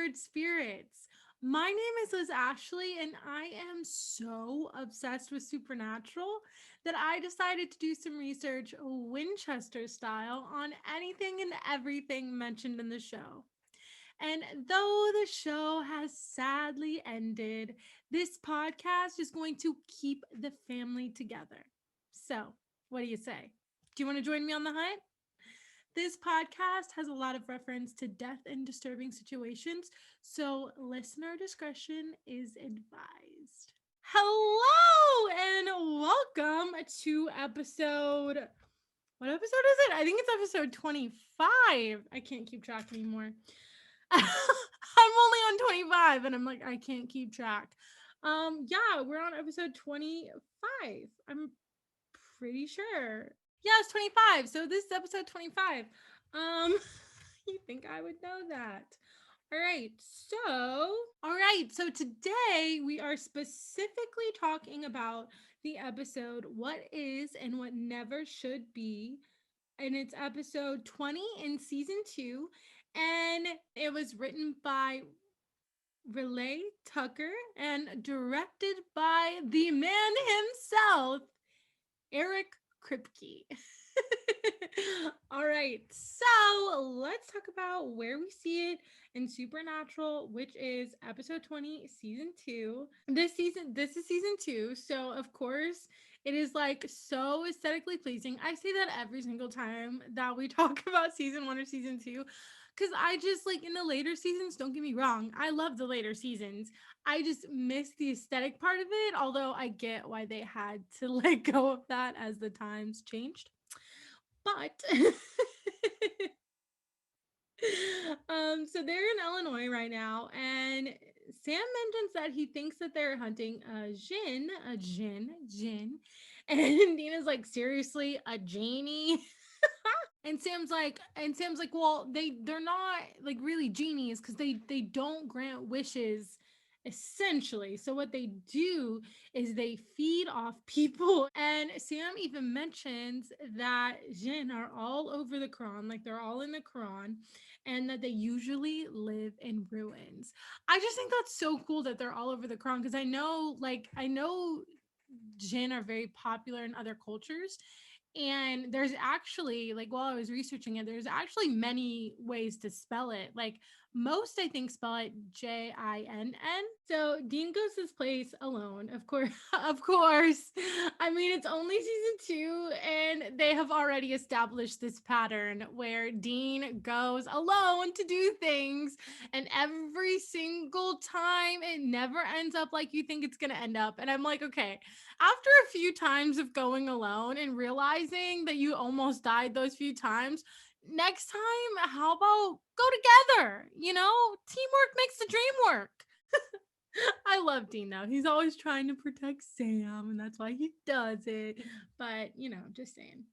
Wayward Spirits. My name is Liz Ashley, and I am so obsessed with Supernatural that I decided to do some research, Winchester style, on anything and everything mentioned in the show. And though the show has sadly ended, this podcast is going to keep the family together. So, what do you say? Do you want to join me on the hunt? This podcast has a lot of reference to death and disturbing situations, so listener discretion is advised. Hello and welcome to episode. What episode is it? I think it's episode 25. I can't keep track anymore. I'm only on 25 and I'm like, I can't keep track. Yeah, we're on episode 25. I'm pretty sure. Yeah, it's 25. So this is episode 25. You think I would know that? All right. So today we are specifically talking about the episode What Is and What Never Should Be. And it's episode 20 in season 2. And it was written by Relay Tucker and directed by the man himself, Eric Kripke. All right, so let's talk about where we see it in Supernatural, which is episode 20, season 2. This is season 2, so of course it is like so aesthetically pleasing. I say that every single time that we talk about season 1 or season 2, because I just like in the later seasons, don't get me wrong, I love the later seasons. I just miss the aesthetic part of it, although I get why they had to let go of that as the times changed. But so they're in Illinois right now, and Sam mentions that he thinks that they're hunting a Djinn, and Dina's like, seriously, a genie? And Sam's like, well, they're not like really genies because they don't grant wishes essentially. So what they do is they feed off people. And Sam even mentions that Jinn are all over the Quran, like they're all in the Quran, and that they usually live in ruins. I just think that's so cool that they're all over the Quran because I know Jinn are very popular in other cultures, and there's actually, like, while I was researching it, there's actually many ways to spell it. Like, most I think spell it Jinn. So Dean goes to this place alone, of course. Of course. I mean, it's only season 2, and they have already established this pattern where Dean goes alone to do things, and every single time it never ends up like you think it's gonna end up. And I'm like, okay, after a few times of going alone and realizing that you almost died those few times, next time, how about go together? Teamwork makes the dream work. I love Dean though. He's always trying to protect Sam, and that's why he does it. But, just saying.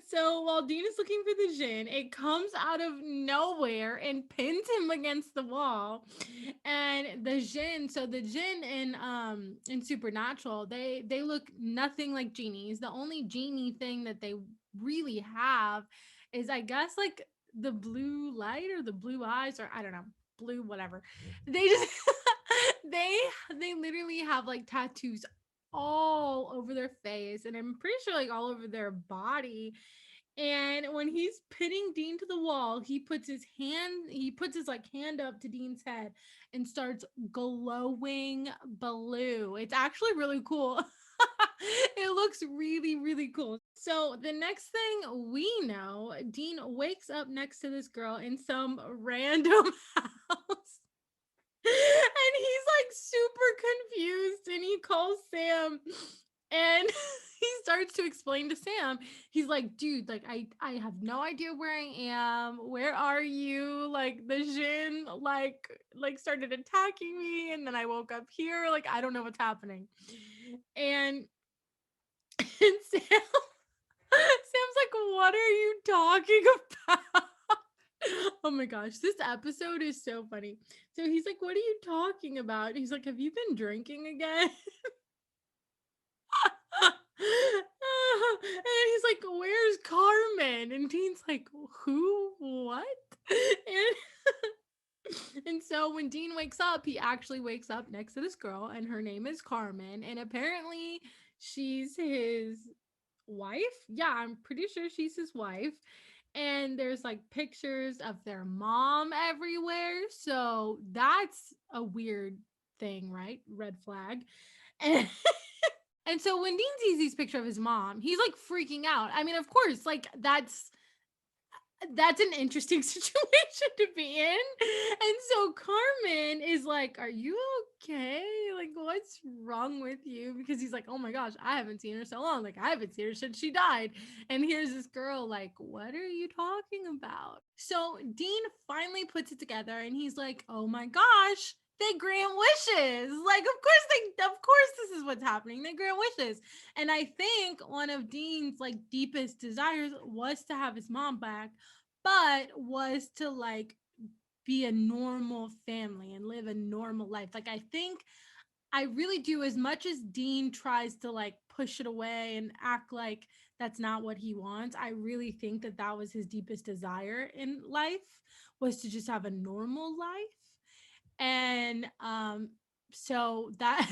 So while Dean is looking for the Djinn, it comes out of nowhere and pins him against the wall. And the Djinn in Supernatural, they look nothing like genies. The only genie thing that they really have is, I guess, like the blue light or the blue eyes, or I don't know, blue whatever. They just they they literally have like tattoos all over their face, and I'm pretty sure like all over their body. And when he's pinning Dean to the wall, he puts his like hand up to Dean's head and starts glowing blue. It's actually really cool. It looks really, really cool. So the next thing we know, Dean wakes up next to this girl in some random house. And he's like super confused, and he calls Sam, and he starts to explain to Sam. He's like, dude, like I have no idea where I am. Where are you? Like the Djinn like started attacking me, and then I woke up here. Like I don't know what's happening. And Sam's like, what are you talking about? Oh my gosh, this episode is so funny. So he's like, what are you talking about? He's like, have you been drinking again? And he's like, where's Carmen? And Dean's like, who? What? so when Dean wakes up, he actually wakes up next to this girl, and her name is Carmen. And apparently, she's his wife. Yeah, I'm pretty sure she's his wife. And there's like pictures of their mom everywhere. So that's a weird thing, right? Red flag. And and so when Dean sees these pictures of his mom, he's like freaking out. I mean, of course, like that's an interesting situation to be in. And so Carmen is like, "Are you okay? Like, what's wrong with you?" Because he's like, "Oh my gosh, I haven't seen her so long. Like, I haven't seen her since she died." And here's this girl, like, "What are you talking about?" So Dean finally puts it together and he's like, "Oh my gosh, they grant wishes. Like, of course, this is what's happening. They grant wishes." And I think one of Dean's like deepest desires was to have his mom back, but was to like be a normal family and live a normal life. Like, I think I really do, as much as Dean tries to like push it away and act like that's not what he wants. I really think that that was his deepest desire in life, was to just have a normal life. And so that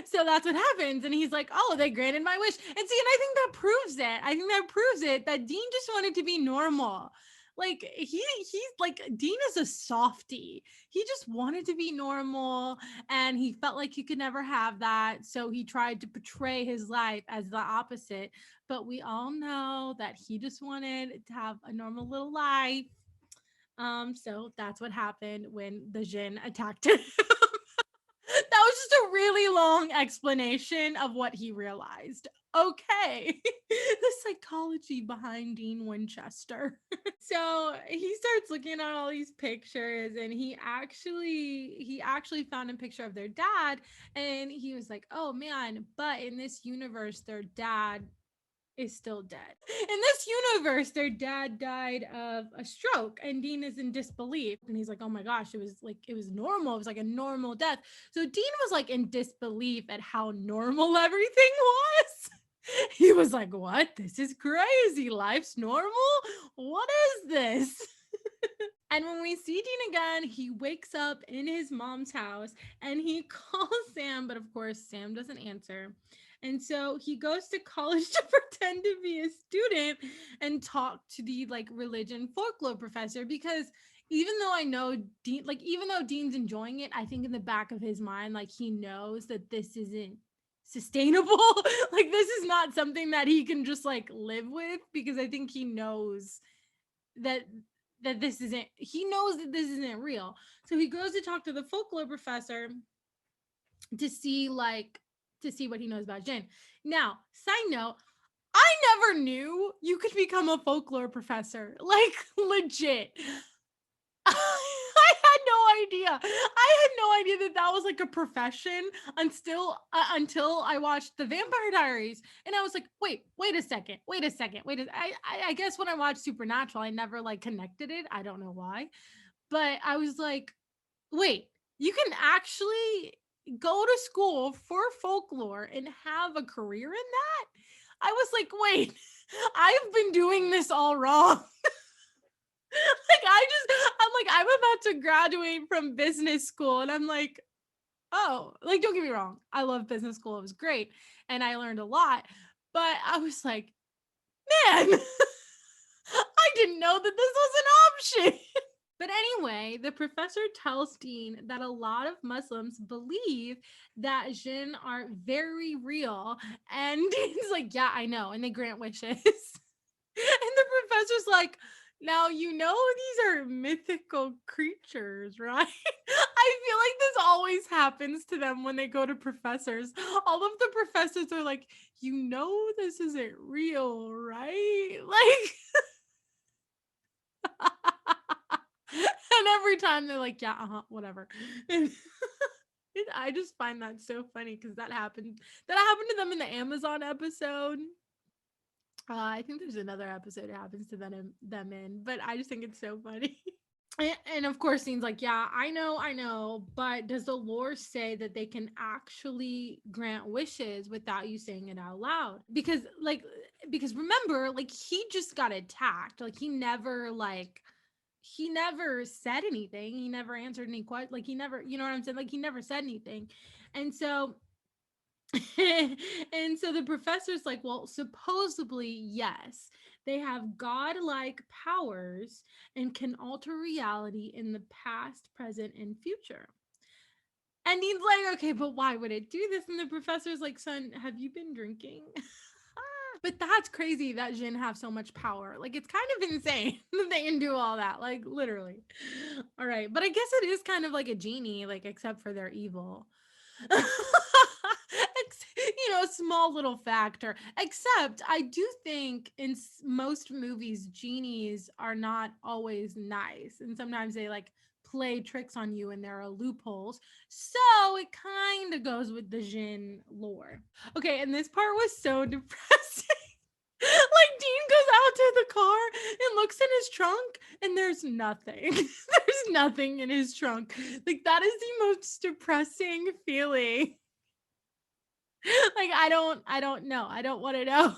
so that's what happens. And he's like, "Oh, they granted my wish." And see, and I think that proves it. I think that proves it that Dean just wanted to be normal. Like, he's like, Dean is a softie. He just wanted to be normal, and he felt like he could never have that, so he tried to portray his life as the opposite. But we all know that he just wanted to have a normal little life. So that's what happened when the Djinn attacked him. That was just a really long explanation of what he realized. Okay. The psychology behind Dean Winchester. So he starts looking at all these pictures, and he actually found a picture of their dad, and he was like, "Oh man, but in this universe their dad is still dead. In this universe, their dad died of a stroke," and Dean is in disbelief. And he's like, "Oh my gosh, it was normal. It was like a normal death." So Dean was like in disbelief at how normal everything was. He was like, "What? This is crazy. Life's normal? What is this?" And when we see Dean again, he wakes up in his mom's house and he calls Sam, but of course, Sam doesn't answer. And so he goes to college to pretend to be a student and talk to the like religion folklore professor, because even though I know Dean, like, even though Dean's enjoying it, I think in the back of his mind, like, he knows that this isn't sustainable. Like, this is not something that he can just like live with, because I think he knows that he knows that this isn't real. So he goes to talk to the folklore professor to see like to see what he knows about Djinn. Now, side note, I never knew you could become a folklore professor. Like, legit. I had no idea. I had no idea that that was like a profession until I watched The Vampire Diaries, and I was like, wait a second, wait a second, wait a. I guess when I watched Supernatural, I never like connected it. I don't know why, but I was like, wait, you can actually go to school for folklore and have a career in that? I was like, wait, I've been doing this all wrong. Like, I'm like, I'm about to graduate from business school, and I'm like, oh, like, don't get me wrong, I love business school, it was great and I learned a lot, but I was like, man, I didn't know that this was an option. But anyway, the professor tells Dean that a lot of Muslims believe that jinn are very real, and Dean's like, "Yeah, I know," and they grant wishes. And the professor's like, "Now, these are mythical creatures, right?" I feel like this always happens to them when they go to professors. All of the professors are like, "This isn't real, right?" Like, and every time they're like, "Yeah, whatever." And I just find that so funny, because that happened. That happened to them in the Amazon episode. I think there's another episode it happens to them in, but I just think it's so funny. And of course, Dean's like, "Yeah, I know, but does the lore say that they can actually grant wishes without you saying it out loud?" Because remember, like, he just got attacked. Like, he never like he never said anything. He never answered any questions. Like he never, you know what I'm saying? Like he never said anything. And so and so the professor's like, well, supposedly, yes, they have godlike powers and can alter reality in the past, present, and future. And he's like, okay, but why would it do this? And the professor's like, son, have you been drinking? But that's crazy that Djinn have so much power. Like, it's kind of insane that they can do all that. Like, literally. All right. But I guess it is kind of like a genie, like, except for they're evil. Small little factor. Except I do think in most movies, genies are not always nice. And sometimes they like play tricks on you and there are loopholes. So it kind of goes with the Djinn lore. Okay, and this part was so depressing. Like Dean goes out to the car and looks in his trunk and there's nothing. There's nothing in his trunk. Like that is the most depressing feeling. Like I don't know. I don't want to know.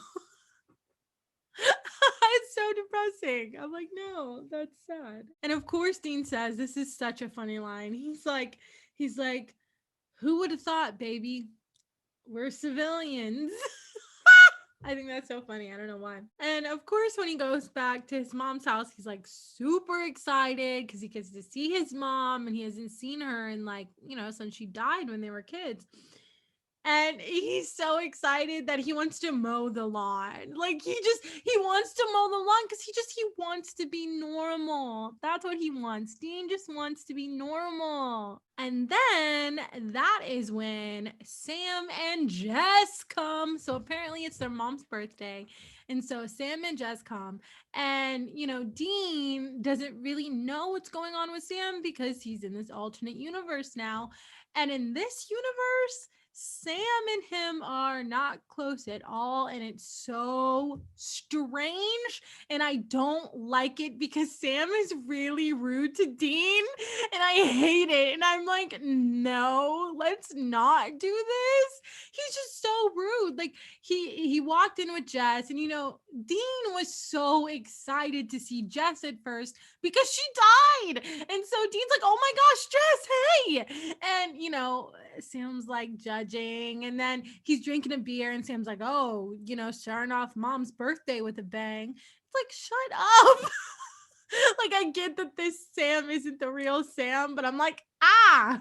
It's so depressing. I'm like, no, that's sad. And of course Dean says, this is such a funny line. He's like, who would have thought, baby? We're civilians. I think that's so funny. I don't know why. And of course, when he goes back to his mom's house, he's like super excited because he gets to see his mom and he hasn't seen her in like, since she died when they were kids. And he's so excited that he wants to mow the lawn. Like he wants to mow the lawn because he wants to be normal. That's what he wants. Dean just wants to be normal. And then that is when Sam and Jess come. So apparently it's their mom's birthday. And so Sam and Jess come. And, Dean doesn't really know what's going on with Sam because he's in this alternate universe now. And in this universe, Sam and him are not close at all, and it's so strange, and I don't like it because Sam is really rude to Dean, and I hate it, and I'm like, no, let's not do this. He's just so rude. Like, he walked in with Jess, and, Dean was so excited to see Jess at first because she died, and so Dean's like, oh my gosh, Jess, hey, and, Sam's like judging, and then he's drinking a beer and Sam's like, oh, starting off mom's birthday with a bang. It's like, shut up. Like, I get that this Sam isn't the real Sam, but I'm like, all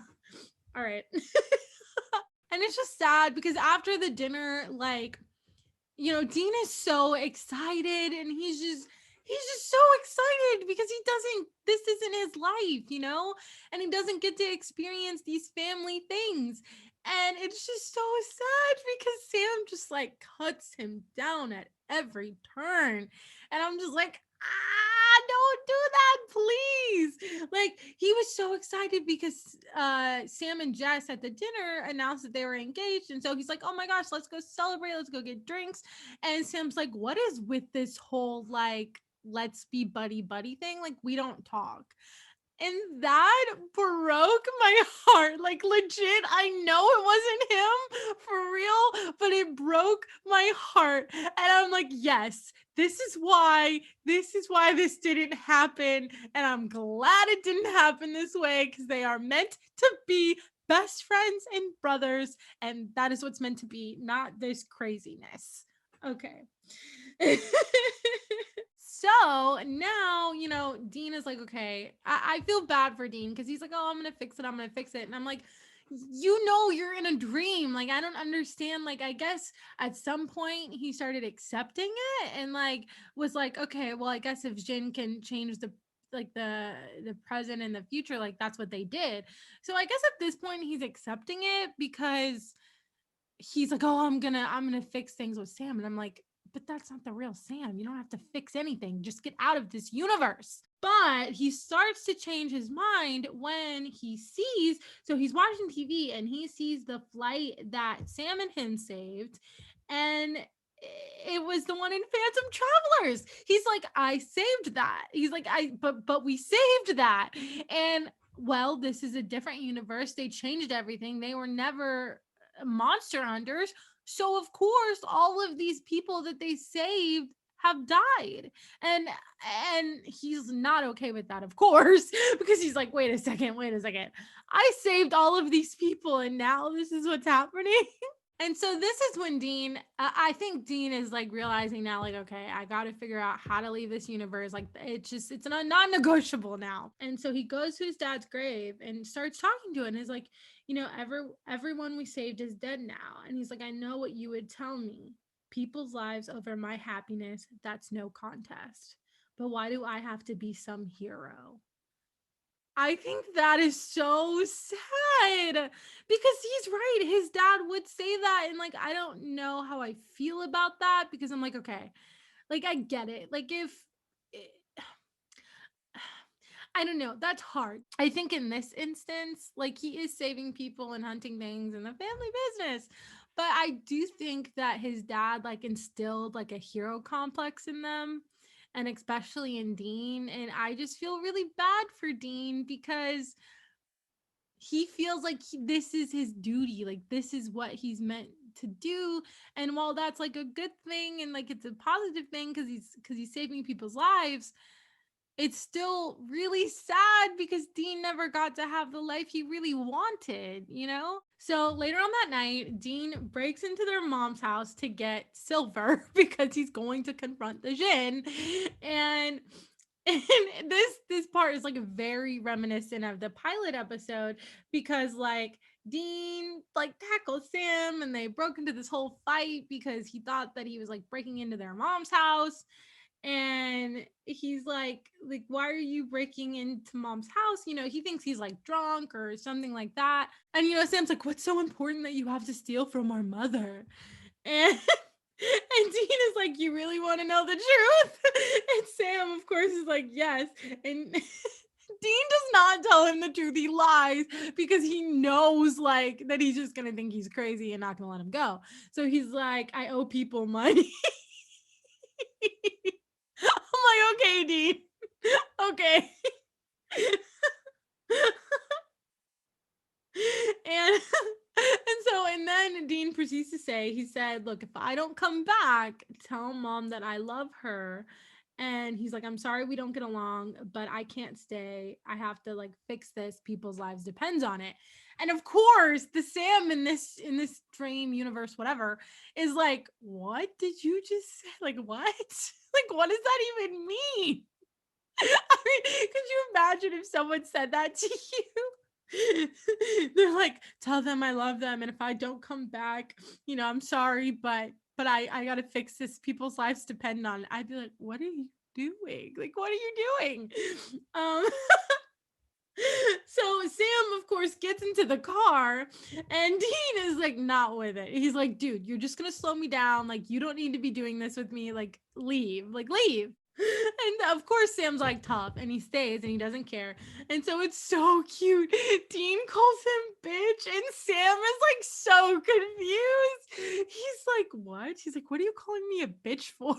right. And it's just sad because after the dinner, like, Dean is so excited and he's just so excited because this isn't his life, and he doesn't get to experience these family things. And it's just so sad because Sam just like cuts him down at every turn. And I'm just like, don't do that, please. Like, he was so excited because Sam and Jess at the dinner announced that they were engaged. And so he's like, oh my gosh, let's go celebrate. Let's go get drinks. And Sam's like, what is with this whole like, let's be buddy thing? Like, we don't talk. And that broke my heart. Like, legit, I know it wasn't him for real, but it broke my heart. And I'm like, yes, this is why this didn't happen. And I'm glad it didn't happen this way because they are meant to be best friends and brothers. And that is what's meant to be, not this craziness. Okay. So now, Dean is like, okay, I feel bad for Dean because he's like, oh, I'm going to fix it. And I'm like, you're in a dream. Like, I don't understand. Like, I guess at some point he started accepting it and like, was like, okay, well, I guess if Djinn can change the present and the future, like that's what they did. So I guess at this point he's accepting it because he's like, oh, I'm gonna fix things with Sam. And I'm like, but that's not the real Sam. You don't have to fix anything. Just get out of this universe. But he starts to change his mind when he sees, so he's watching TV and he sees the flight that Sam and him saved. And it was the one in Phantom Travelers. He's like, I saved that. He's like, but we saved that. And well, this is a different universe. They changed everything. They were never monster hunters. So of course, all of these people that they saved have died. And he's not okay with that, of course, because he's like, wait a second, I saved all of these people and now this is what's happening. And so this is when Dean, I think Dean is like realizing now, like, okay, I got to figure out how to leave this universe. Like, it's non-negotiable now. And so he goes to his dad's grave and starts talking to it. And he's like, everyone we saved is dead now. And he's like, I know what you would tell me. People's lives over my happiness, that's no contest. But why do I have to be some hero? I think that is so sad because he's right. His dad would say that. And like, I don't know how I feel about that because I'm like, okay, like, I get it. Like, if I don't know, that's hard. I think in this instance, like, he is saving people and hunting things in the family business. But I do think that his dad like instilled like a hero complex in them, and especially in Dean. And I just feel really bad for Dean because he feels like this is his duty, like this is what he's meant to do. And while that's like a good thing and like it's a positive thing because he's saving people's lives, it's still really sad because Dean never got to have the life he really wanted, you know? So later on that night, Dean breaks into their mom's house to get Silver because he's going to confront the Djinn. And this part is like very reminiscent of the pilot episode because like Dean like tackles Sam and they broke into this whole fight because he thought that he was like breaking into their mom's house. And he's like, why are you breaking into mom's house? He thinks he's like drunk or something like that. And Sam's like, what's so important that you have to steal from our mother? And and Dean is like, you really want to know the truth? And Sam, of course, is like, yes. And Dean does not tell him the truth. He lies because he knows like that he's just gonna think he's crazy and not gonna let him go. So he's like, I owe people money. I'm like, okay, Dean. Okay. And then Dean proceeds to say, he said, look, if I don't come back, tell mom that I love her. And he's like, I'm sorry we don't get along, but I can't stay. I have to like fix this. People's lives depends on it. And of course, the Sam in this dream universe, whatever, is like, what did you just say? Like, what? Like, what does that even mean? I mean, could you imagine if someone said that to you? They're like, tell them I love them, and if I don't come back, I'm sorry, but I gotta fix this. People's lives depend on it. I'd be like, what are you doing? Like, what are you doing? So Sam, of course, gets into the car and Dean is like not with it. He's like, dude, you're just gonna slow me down. Like, you don't need to be doing this with me. Like, leave. And of course, Sam's like tough and he stays and he doesn't care. And so it's so cute. Dean calls him bitch and Sam is like so confused. He's like, what? He's like, what are you calling me a bitch for?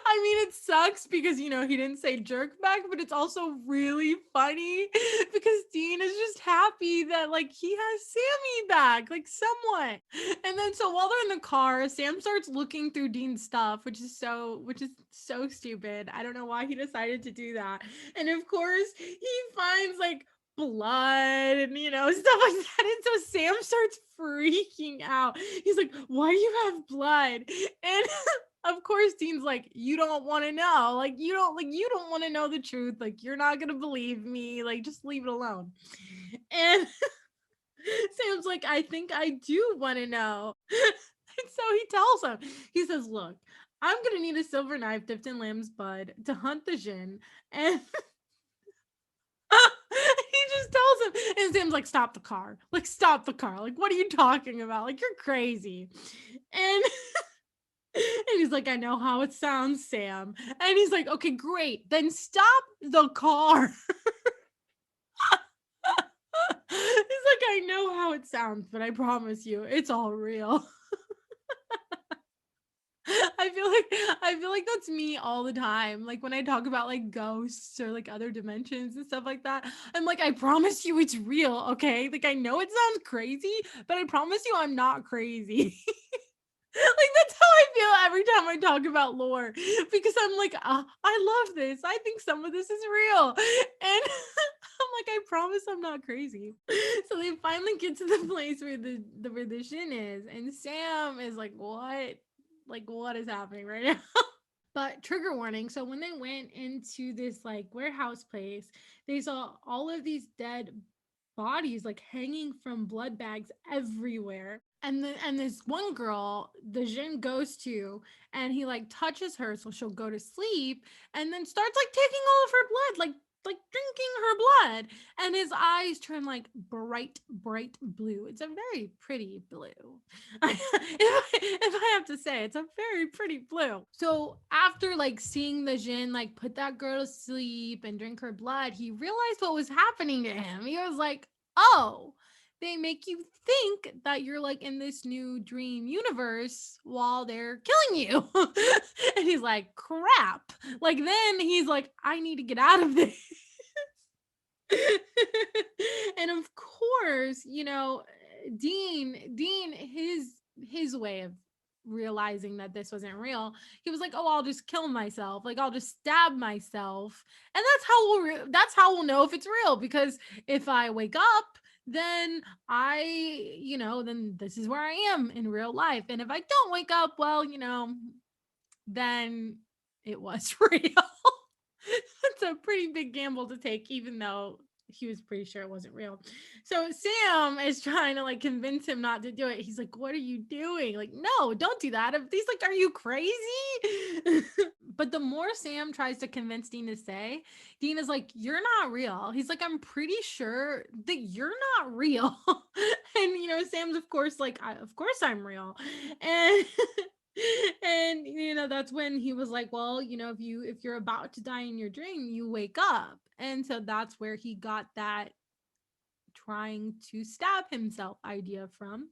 I mean, it sucks because, he didn't say jerk back, but it's also really funny because Dean is just happy that, like, he has Sammy back, like, somewhat. And then, so while they're in the car, Sam starts looking through Dean's stuff, which is so stupid. I don't know why he decided to do that. And of course, he finds, like, blood and, stuff like that. And so Sam starts freaking out. He's like, why do you have blood? And of course, Dean's like, you don't want to know. Like, you don't want to know the truth. Like, you're not going to believe me. Like, just leave it alone. And Sam's like, I think I do want to know. And so he tells him, he says, look, I'm going to need a silver knife dipped in lamb's blood to hunt the Djinn. And he just tells him, and Sam's like, stop the car. Like, stop the car. Like, what are you talking about? Like, you're crazy. And and he's like, I know how it sounds, Sam. And he's like, okay, great. Then stop the car. He's like, I know how it sounds, but I promise you, it's all real. I feel like that's me all the time. Like when I talk about like ghosts or like other dimensions and stuff like that, I'm like, I promise you it's real, okay? Like I know it sounds crazy, but I promise you I'm not crazy. Like you every time I talk about lore because I'm like, I love this. I think some of this is real. And I'm like, I promise I'm not crazy. So they finally get to the place where the Djinn is, and Sam is like, what? Like, what is happening right now? But trigger warning. So when they went into this like warehouse place, they saw all of these dead bodies like hanging from blood bags everywhere. And this one girl, the Jin goes to, and he like touches her so she'll go to sleep, and then starts like taking all of her blood, like drinking her blood, and his eyes turn like bright blue. It's a very pretty blue. If I have to say, it's a very pretty blue. So after like seeing the Jin like put that girl to sleep and drink her blood, he realized what was happening to him. He was like, oh, they make you think that you're like in this new dream universe while they're killing you. And he's like, crap. Like, then he's like, I need to get out of this. And of course, you know, Dean, his way of realizing that this wasn't real, he was like, oh, I'll just kill myself, like I'll just stab myself, and that's how we'll know if it's real, because if I wake up, then then this is where I am in real life, and if I don't wake up, well, then it was real. That's a pretty big gamble to take, even though he was pretty sure it wasn't real. So Sam is trying to like convince him not to do it. He's like, what are you doing? Like, no, don't do that. He's like, are you crazy? But the more Sam tries to convince Dean to stay, Dean is like, you're not real. He's like, I'm pretty sure that you're not real. And Sam's of course like, of course I'm real. And and that's when he was like, well, if you're about to die in your dream, you wake up. And so that's where he got that trying to stab himself idea from.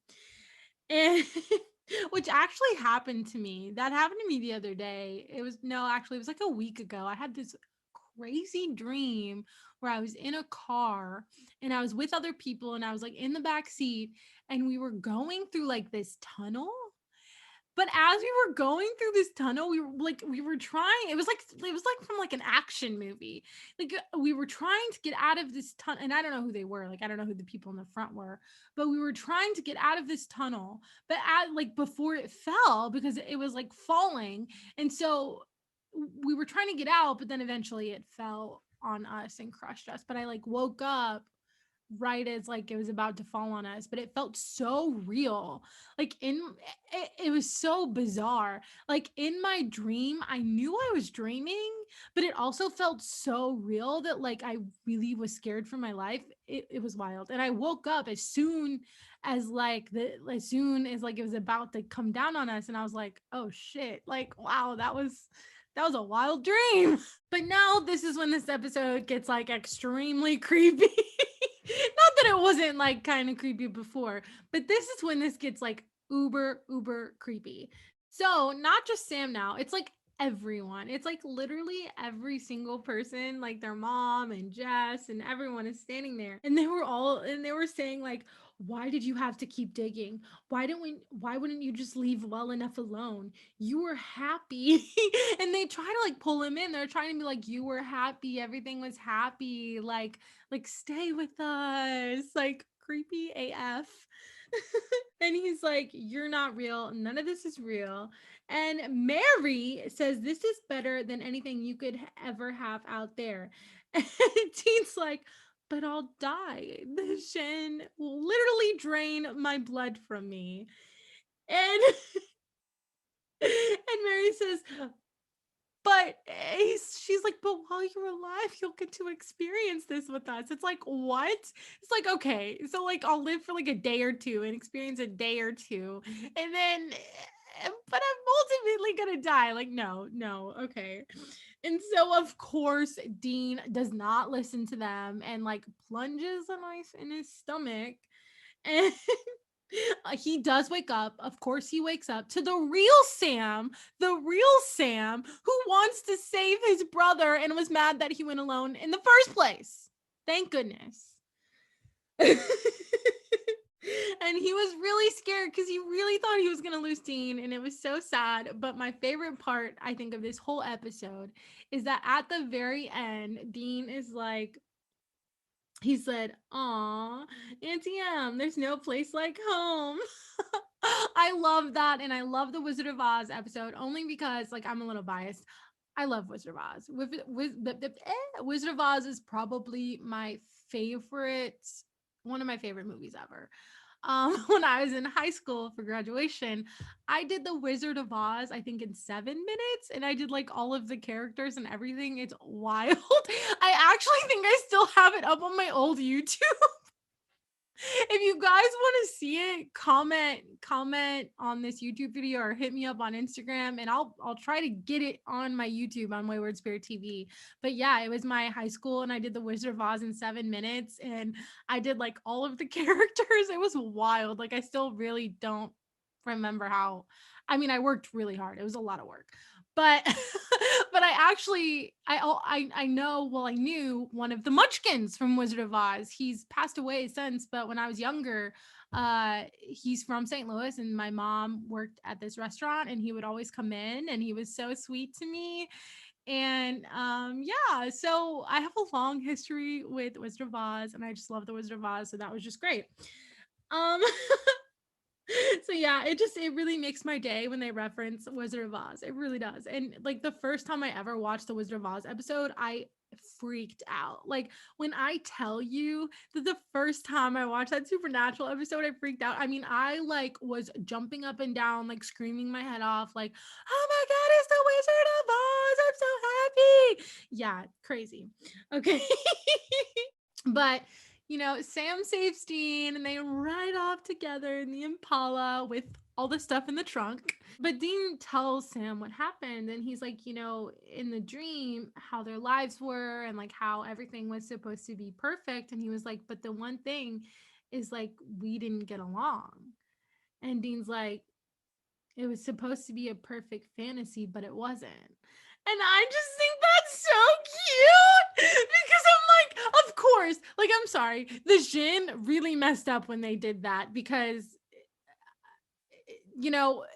And which actually happened to me. That happened to me the other day. It was like a week ago. I had this crazy dream where I was in a car and I was with other people, and I was like in the back seat, and we were going through like this tunnel. But as we were going through this tunnel, we were trying, it was like from like an action movie. Like we were trying to get out of this tunnel, and I don't know who they were. Like I don't know who the people in the front were, but we were trying to get out of this tunnel, but before it fell, because it was like falling. And so we were trying to get out, but then eventually it fell on us and crushed us. But I like woke up right as like it was about to fall on us, but it felt so real. It was so bizarre. Like in my dream, I knew I was dreaming, but it also felt so real that like I really was scared for my life. It was wild. And I woke up as soon as like it was about to come down on us, and I was like, oh shit, like wow, that was a wild dream. But now this is when this episode gets like extremely creepy. Not that it wasn't like kind of creepy before, but this is when this gets like uber creepy. So not just Sam now, it's like everyone. It's like literally every single person, like their mom and Jess and everyone is standing there. And they were saying like, why did you have to keep digging? Why wouldn't you just leave well enough alone? You were happy. And they try to like pull him in. They're trying to be like, you were happy, everything was happy, like stay with us, like creepy AF. And he's like, you're not real, none of this is real. And Mary says, this is better than anything you could ever have out there. And Dean's like, but I'll die. The Shen will literally drain my blood from me. And and Mary says, but she's like, but while you're alive, you'll get to experience this with us. It's like, what? It's like, okay, so like I'll live for like a day or two and experience a day or two, and then, but I'm ultimately gonna die. Like, no, okay. And so of course Dean does not listen to them and like plunges a knife in his stomach, and he does wake up. Of course, he wakes up to the real Sam who wants to save his brother and was mad that he went alone in the first place. Thank goodness. And he was really scared because he really thought he was going to lose Dean. And it was so sad. But my favorite part, I think, of this whole episode is that at the very end, Dean is like, he said, "Aw, Auntie Em, there's no place like home." I love that. And I love the Wizard of Oz episode only because, like, I'm a little biased. I love Wizard of Oz. Wizard of Oz is probably my favorite, one of my favorite movies ever. When I was in high school for graduation, I did the Wizard of Oz, I think in 7 minutes, and I did like all of the characters and everything. It's wild. I actually think I still have it up on my old YouTube. If you guys want to see it, comment on this YouTube video or hit me up on Instagram, and I'll try to get it on my YouTube on Wayward Spirit TV. But yeah, it was my high school and I did the Wizard of Oz in 7 minutes, and I did like all of the characters. It was wild. Like, I still really don't remember how. I mean, I worked really hard. It was a lot of work. But but I actually I know, well, I knew one of the Munchkins from Wizard of Oz. He's passed away since, but when I was younger, he's from St. Louis, and my mom worked at this restaurant, and he would always come in, and he was so sweet to me. And yeah, so I have a long history with Wizard of Oz, and I just love the Wizard of Oz, so that was just great. Um so yeah, it really makes my day when they reference Wizard of Oz. It really does. And like the first time I ever watched the Wizard of Oz episode, I freaked out. Like, when I tell you that the first time I watched that Supernatural episode, I freaked out. I mean, I like was jumping up and down, like screaming my head off, like, "Oh my God, it's the Wizard of Oz. I'm so happy." Yeah, crazy. Okay. But Sam saves Dean and they ride off together in the Impala with all the stuff in the trunk. But Dean tells Sam what happened, and he's like, in the dream, how their lives were and like how everything was supposed to be perfect. And he was like, but the one thing is, like, we didn't get along. And Dean's like, it was supposed to be a perfect fantasy, but it wasn't. And I just think that's so cute because I'm like, of course, like, I'm sorry, the Djinn really messed up when they did that because, you know,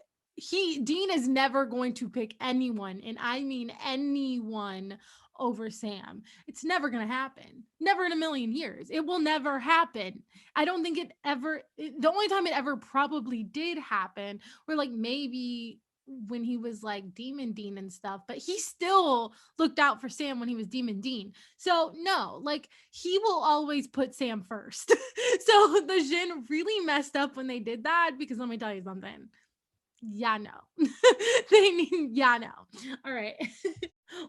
Dean is never going to pick anyone, and I mean anyone, over Sam. It's never going to happen. Never in a million years. It will never happen. I don't think the only time it ever probably did happen were like maybe when he was like Demon Dean and stuff, but he still looked out for Sam when he was Demon Dean. So no, like, he will always put Sam first. So the Jin really messed up when they did that, because let me tell you something. Yeah, no. They need, yeah, no. All right.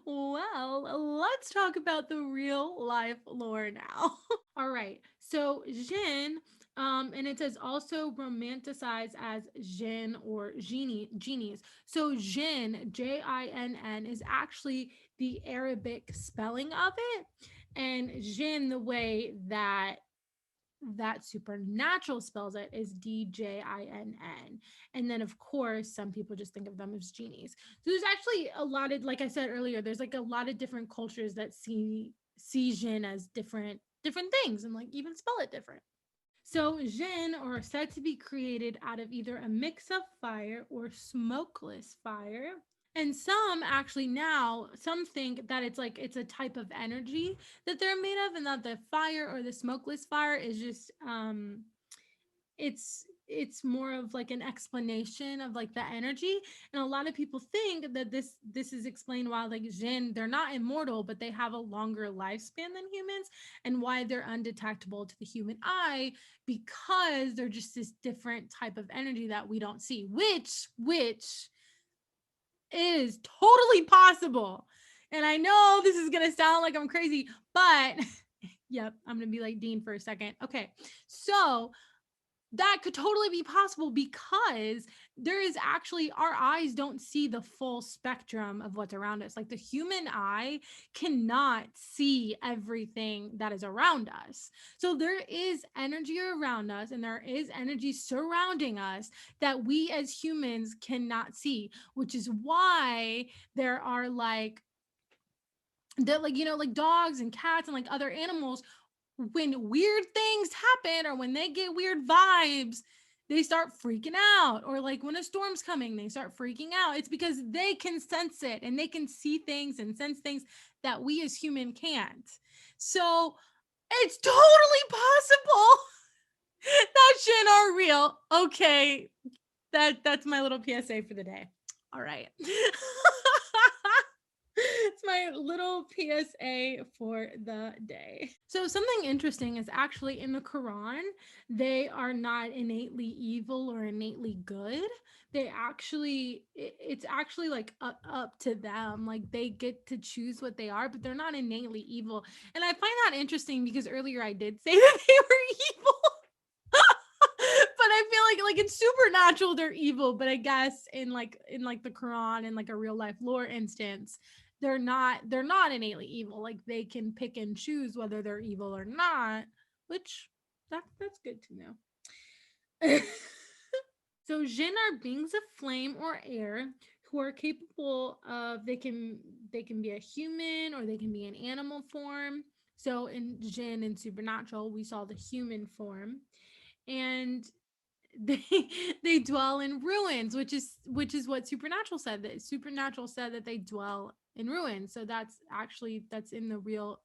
Well, let's talk about the real life lore now. All right. So Jinn, and it says also romanticized as Jinn or genies. So Jinn, Jinn, is actually the Arabic spelling of it, and Jinn, the way that Supernatural spells it, is Djinn. And then, of course, some people just think of them as genies. So there's actually a lot of, like I said earlier, there's like a lot of different cultures that see Jinn as different things, and like even spell it different. So Jinn are said to be created out of either a mix of fire or smokeless fire. And some actually, now some think that it's a type of energy that they're made of, and that the fire or the smokeless fire is just it's more of like an explanation of like the energy. And a lot of people think that this is explained why, like, Jinn, they're not immortal, but they have a longer lifespan than humans, and why they're undetectable to the human eye, because they're just this different type of energy that we don't see, which is totally possible. And I know this is going to sound like I'm crazy, but yep, I'm going to be like Dean for a second. Okay. So that could totally be possible, because there is actually, our eyes don't see the full spectrum of what's around us. Like, the human eye cannot see everything that is around us. So there is energy around us, and there is energy surrounding us that we as humans cannot see, which is why there are like that, like, like dogs and cats and like other animals, when weird things happen or when they get weird vibes, they start freaking out. Or like when a storm's coming, they start freaking out. It's because they can sense it and they can see things and sense things that we as human can't. So it's totally possible that Djinn are real. Okay, that's my little PSA for the day. All right. It's my little PSA for the day. So something interesting is actually in the Quran, they are not innately evil or innately good. They actually, it's actually like up to them. Like they get to choose what they are, but they're not innately evil. And I find that interesting because earlier I did say that they were evil. But I feel like in supernatural they're evil, but I guess in like the Quran and like a real life lore instance, they're not innately evil. Like they can pick and choose whether they're evil or not, which that's good to know. So Jinn are beings of flame or air who are capable of they can be a human or they can be an animal form. So in Jinn and Supernatural, we saw the human form, and they they dwell in ruins, which is what Supernatural said. That Supernatural said that they dwell in ruins. So that's in the real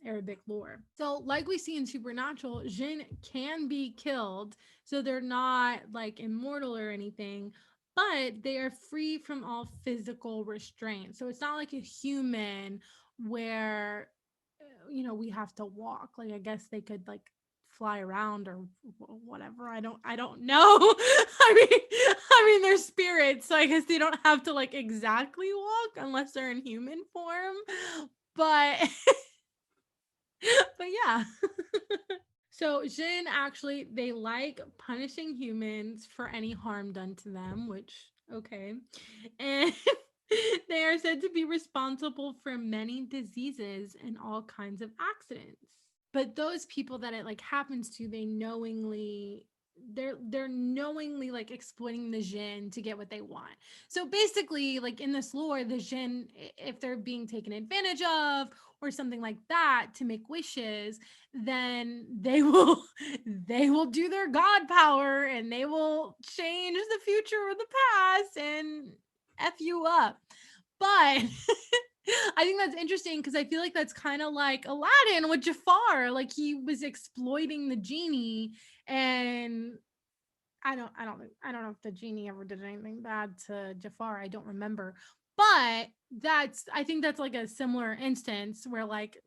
Arabic lore. So like we see in Supernatural, Jinn can be killed, so they're not like immortal or anything, but they are free from all physical restraints. So it's not like a human where we have to walk. Like I guess they could like fly around or whatever. I don't know. I mean they're spirits, so I guess they don't have to like exactly walk unless they're in human form. But but yeah. So Jinn actually they like punishing humans for any harm done to them, which okay. And they are said to be responsible for many diseases and all kinds of accidents. But those people that it like happens to, they're knowingly like exploiting the Jinn to get what they want. So basically, like in this lore, the Jinn, if they're being taken advantage of or something like that to make wishes, then they will they will do their god power and they will change the future or the past and f you up. But I think that's interesting because I feel like that's kind of like Aladdin with Jafar. Like he was exploiting the genie, and I don't know if the genie ever did anything bad to Jafar. I don't remember. But I think that's like a similar instance where like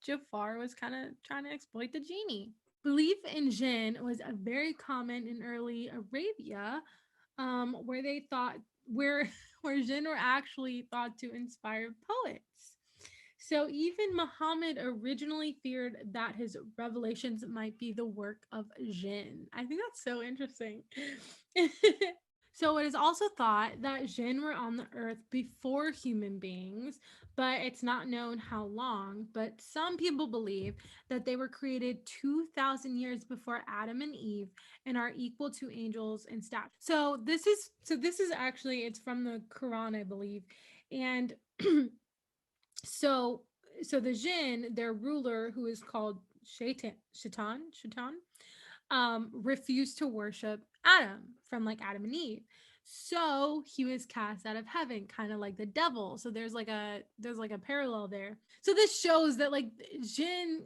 Jafar was kind of trying to exploit the genie. Belief in Jinn was a very common in early Arabia, where they thought where where Jinn were actually thought to inspire poets. So even Muhammad originally feared that his revelations might be the work of Jinn. I think that's so interesting. So it is also thought that Jinn were on the earth before human beings, but it's not known how long. But some people believe that they were created 2,000 years before Adam and Eve and are equal to angels in stature. So this is actually it's from the Quran, I believe. And so so the Jinn, their ruler, who is called Shaitan, refused to worship Adam from like Adam and Eve. So he was cast out of heaven, kind of like the devil. So there's like a parallel there. So this shows that like Jinn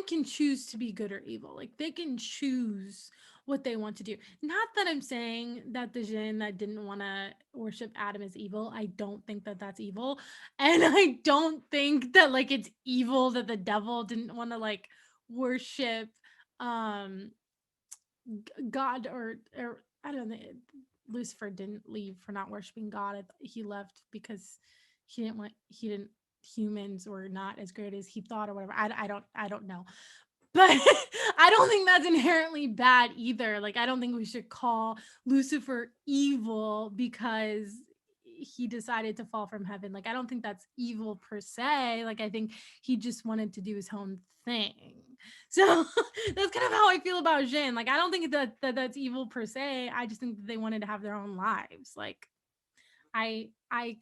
can choose to be good or evil. Like they can choose what they want to do. Not that I'm saying that the Jinn that didn't want to worship Adam is evil. I don't think that that's evil. And I don't think that like it's evil that the devil didn't want to like worship um God, or I don't know. Lucifer didn't leave for not worshiping God. He left because he didn't humans were not as great as he thought or whatever. I don't know. But I don't think that's inherently bad either. Like I don't think we should call Lucifer evil because he decided to fall from heaven. Like I don't think that's evil per se. Like I think he just wanted to do his own thing. So that's kind of how I feel about Jin. Like I don't think that's evil per se. I just think that they wanted to have their own lives. Like I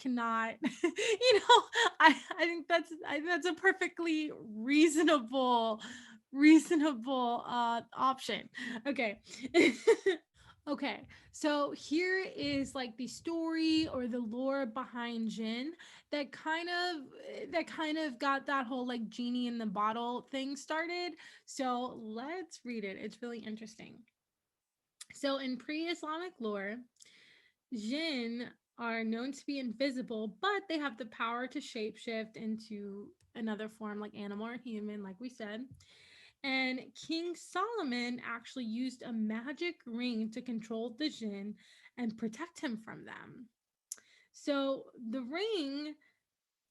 cannot I think that's a perfectly reasonable reasonable option. Okay. Okay, so here is like the story or the lore behind Jinn that kind of got that whole like genie in the bottle thing started. So let's read it. It's really interesting. So in pre-Islamic lore, Jinn are known to be invisible, but they have the power to shapeshift into another form like animal or human, like we said. And King Solomon actually used a magic ring to control the Jinn and protect him from them. So the ring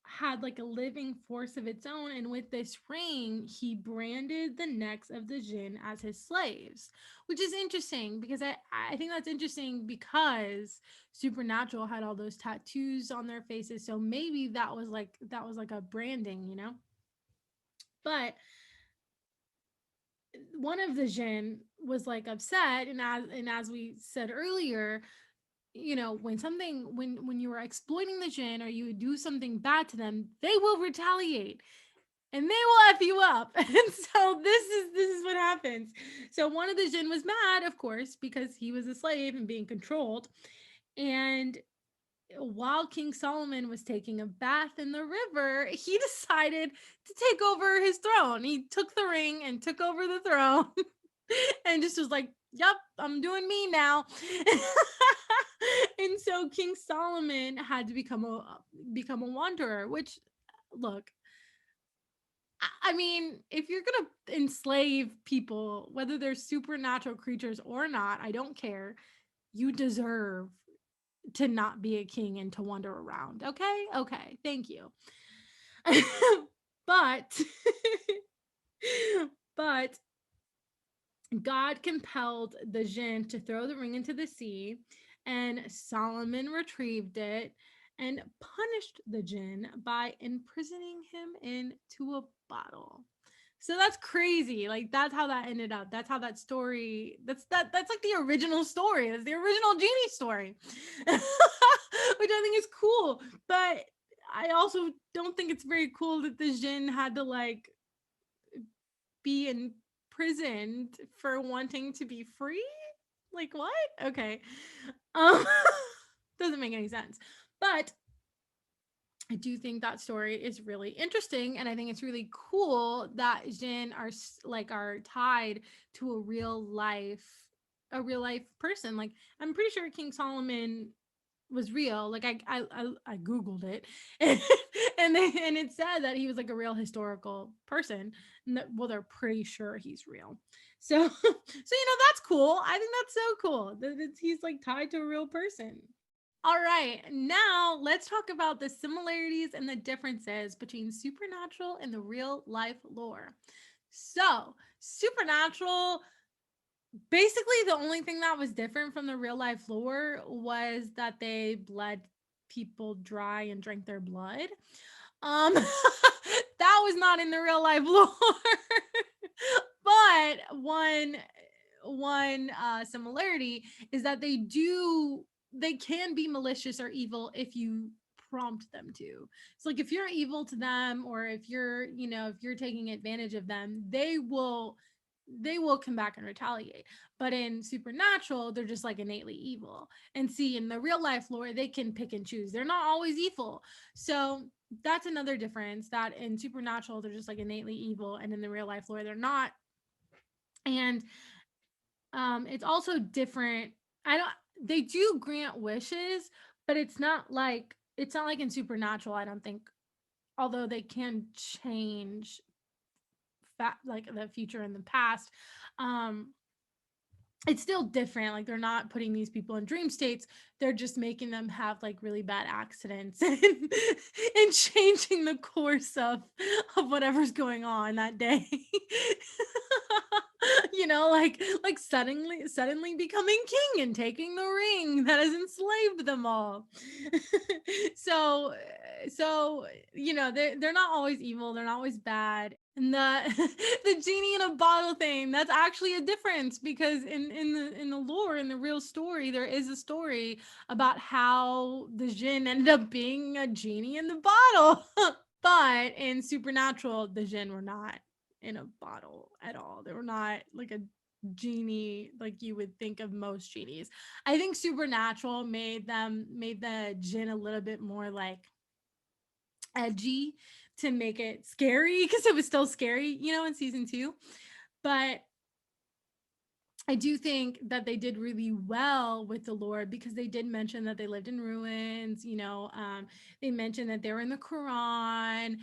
had like a living force of its own, and with this ring, he branded the necks of the Jinn as his slaves, which is interesting because I think that's interesting because Supernatural had all those tattoos on their faces, so maybe that was like a branding, you know. But one of the Jinn was like upset, and as we said earlier, when you are exploiting the Jinn or you do something bad to them, they will retaliate and they will f you up. And so this is what happens. So one of the Jinn was mad, of course, because he was a slave and being controlled. And while King Solomon was taking a bath in the river, he decided to take over his throne. He took the ring and took over the throne and just was like, "Yep, I'm doing me now." And so King Solomon had to become a wanderer, which, look, I mean, if you're going to enslave people, whether they're supernatural creatures or not, I don't care. You deserve to not be a king and to wander around. Okay? Okay. Thank you. but but God compelled the Jinn to throw the ring into the sea, and Solomon retrieved it and punished the Jinn by imprisoning him into a bottle. So that's crazy. Like that's how that ended up. That's how that story. That's like the original story. That's the original genie story, which I think is cool. But I also don't think it's very cool that the Jinn had to like be imprisoned for wanting to be free. Like what? Okay, um, doesn't make any sense. But I do think that story is really interesting, and I think it's really cool that Jin are tied to a real life person. Like I'm pretty sure King Solomon was real. Like I googled it, and it said that he was like a real historical person. And that, well, they're pretty sure he's real. So that's cool. I think that's so cool that he's like tied to a real person. All right, now let's talk about the similarities and the differences between supernatural and the real life lore. So, supernatural, basically, the only thing that was different from the real life lore was that they bled people dry and drank their blood. That was not in the real life lore. But one similarity is that they can be malicious or evil if you prompt them to. So like if you're evil to them, or if you're taking advantage of them, they will come back and retaliate. But in supernatural, they're just like innately evil. And see, in the real life lore, they can pick and choose. They're not always evil. So that's another difference, that in supernatural they're just like innately evil, and in the real life lore they're not. And it's also different. I don't They do grant wishes, but it's not like in supernatural, I don't think, although they can change like the future and the past. um it's still different. Like they're not putting these people in dream states. They're just making them have like really bad accidents and changing the course of whatever's going on that day. Like suddenly becoming king and taking the ring that has enslaved them all. so they're not always evil, they're not always bad. And the the genie in a bottle thing, that's actually a difference, because in the lore, in the real story, there is a story about how the Djinn ended up being a genie in the bottle. But in supernatural, the Djinn were not in a bottle at all. They were not like a genie like you would think of most genies. I think Supernatural made the Djinn a little bit more like edgy to make it scary because it was still scary, in season 2. But I do think that they did really well with the lore because they did mention that they lived in ruins. They mentioned that they were in the Quran.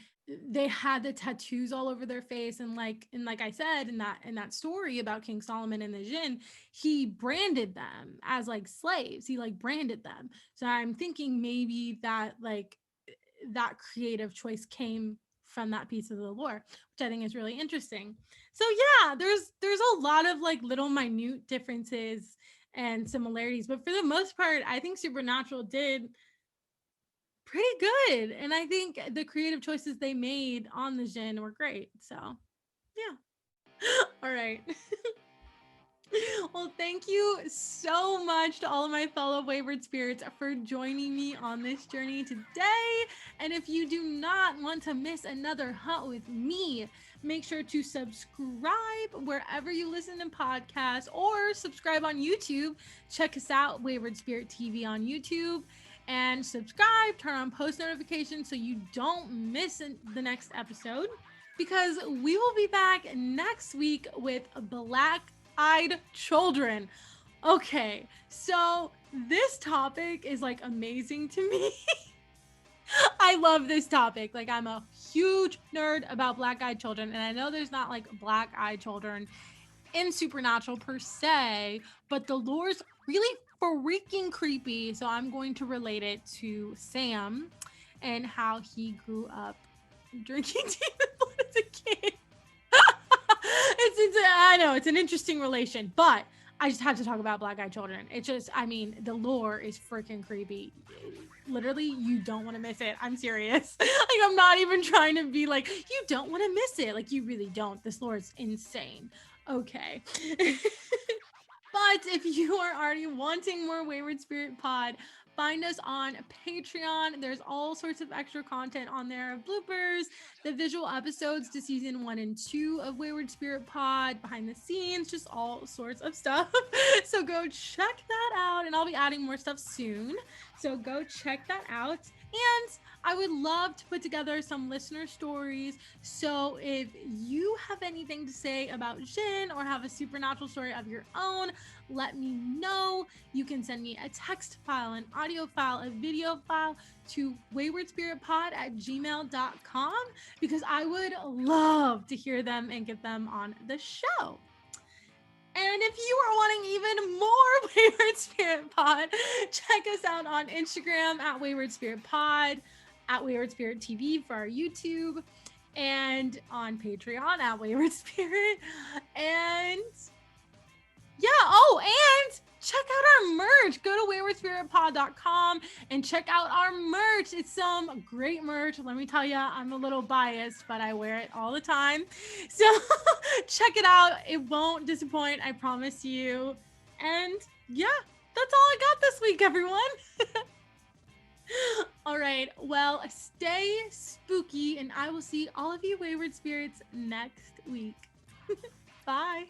They had the tattoos all over their face, and like I said in that story about King Solomon and the Jinn, he branded them as like slaves. He like branded them. So I'm thinking maybe that creative choice came from that piece of the lore, which I think is really interesting. So yeah, there's a lot of like little minute differences and similarities, but for the most part, I think Supernatural did pretty good, and I think the creative choices they made on the Jinn were great. So yeah. All right. Well, thank you so much to all of my fellow Wayward Spirits for joining me on this journey today. And if you do not want to miss another hunt with me, make sure to subscribe wherever you listen to podcasts or subscribe on YouTube. Check us out, Wayward Spirit TV on YouTube. And subscribe, turn on post notifications so you don't miss the next episode. Because we will be back next week with Black-Eyed Children. Okay, so this topic is like amazing to me. I love this topic. Like, I'm a huge nerd about Black-Eyed Children, and I know there's not like Black-Eyed Children in Supernatural per se, but the lore's really freaking creepy. So I'm going to relate it to Sam and how he grew up drinking demon blood as a kid. I know it's an interesting relation, but I just have to talk about Black-Eyed Children. It's just, I mean, the lore is freaking creepy. Literally, you don't want to miss it. I'm serious. Like, I'm not even trying to be like, you don't want to miss it. Like, you really don't. This lore is insane. Okay. But if you are already wanting more Wayward Spirit Pod, find us on Patreon. There's all sorts of extra content on there, bloopers, the visual episodes to season 1 and 2 of Wayward Spirit Pod, behind the scenes, just all sorts of stuff. So go check that out, and I'll be adding more stuff soon. So go check that out. And I would love to put together some listener stories. So if you have anything to say about Djinn or have a supernatural story of your own, let me know. You can send me a text file, an audio file, a video file to waywardspiritpod@gmail.com because I would love to hear them and get them on the show. And if you are wanting even more Wayward Spirit Pod, check us out on Instagram at Wayward Spirit Pod, at Wayward Spirit TV for our YouTube, and on Patreon at Wayward Spirit. And yeah, oh, and check out our merch. Go to waywardspiritpod.com and check out our merch. It's some great merch. Let me tell you, I'm a little biased, but I wear it all the time. So check it out. It won't disappoint, I promise you. And yeah, that's all I got this week, everyone. All right, well, stay spooky, and I will see all of you Wayward Spirits next week. Bye.